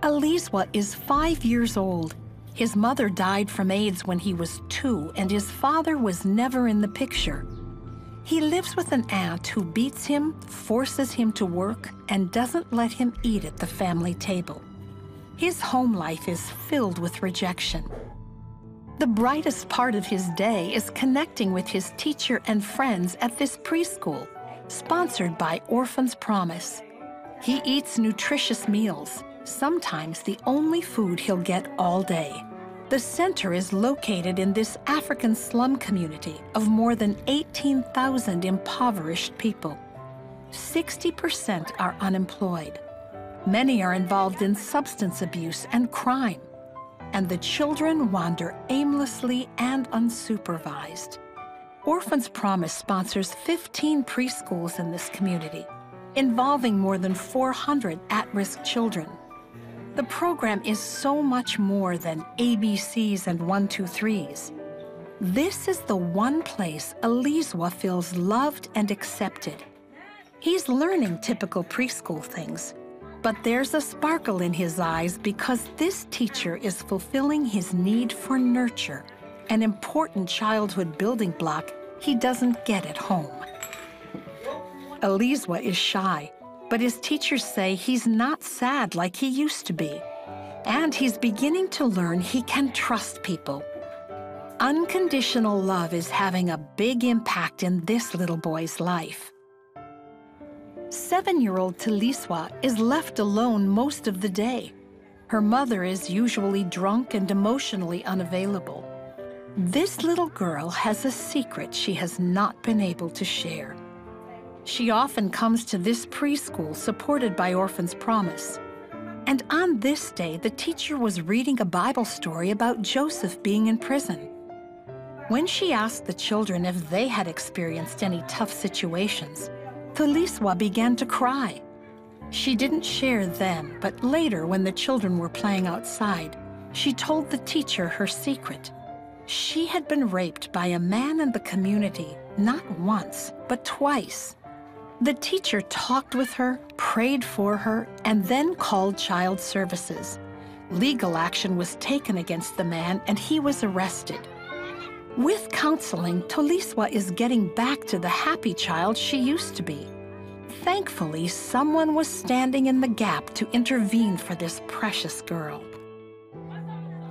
Elizwa is 5 years old. His mother died from AIDS when he was 2, and his father was never in the picture. He lives with an aunt who beats him, forces him to work, and doesn't let him eat at the family table. His home life is filled with rejection. The brightest part of his day is connecting with his teacher and friends at this preschool, sponsored by Orphan's Promise. He eats nutritious meals, sometimes the only food he'll get all day. The center is located in this African slum community of more than 18,000 impoverished people. 60% are unemployed. Many are involved in substance abuse and crime. And the children wander aimlessly and unsupervised. Orphan's Promise sponsors 15 preschools in this community, involving more than 400 at-risk children. The program is so much more than ABCs and 1, 2, 3s. This is the one place Elizwa feels loved and accepted. He's learning typical preschool things, but there's a sparkle in his eyes because this teacher is fulfilling his need for nurture, an important childhood building block he doesn't get at home. Elizwa is shy, but his teachers say he's not sad like he used to be, and he's beginning to learn he can trust people. Unconditional love is having a big impact in this little boy's life. 7-year-old Taliswa is left alone most of the day. Her mother is usually drunk and emotionally unavailable. This little girl has a secret she has not been able to share. She often comes to this preschool supported by Orphan's Promise. And on this day, the teacher was reading a Bible story about Joseph being in prison. When she asked the children if they had experienced any tough situations, Taliswa began to cry. She didn't share then, but later when the children were playing outside, she told the teacher her secret. She had been raped by a man in the community, not once, but twice. The teacher talked with her, prayed for her, and then called child services. Legal action was taken against the man, and he was arrested. With counseling, Taliswa is getting back to the happy child she used to be. Thankfully, someone was standing in the gap to intervene for this precious girl.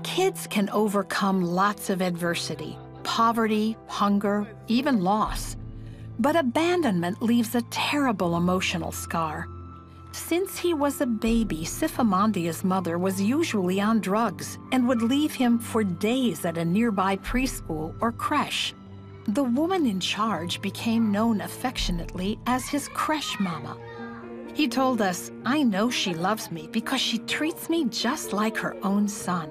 Kids can overcome lots of adversity, poverty, hunger, even loss. But abandonment leaves a terrible emotional scar. Since he was a baby, Sifamandia's mother was usually on drugs and would leave him for days at a nearby preschool or creche. The woman in charge became known affectionately as his creche mama. He told us, "I know she loves me because she treats me just like her own son."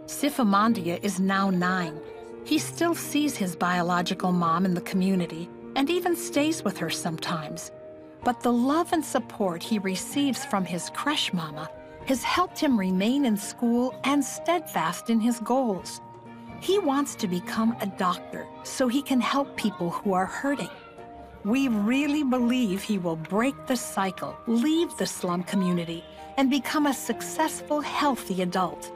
Sifamandia is now 9. He still sees his biological mom in the community and even stays with her sometimes. But the love and support he receives from his creche mama has helped him remain in school and steadfast in his goals. He wants to become a doctor so he can help people who are hurting. We really believe he will break the cycle, leave the slum community, and become a successful, healthy adult.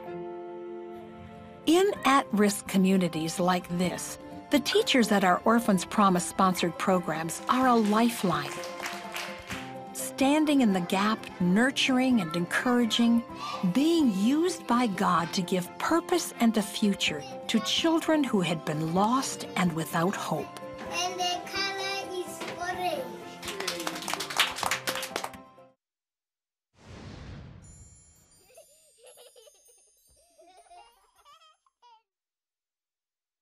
In at-risk communities like this, the teachers at our Orphan's Promise sponsored programs are a lifeline. Standing in the gap, nurturing and encouraging, being used by God to give purpose and a future to children who had been lost and without hope.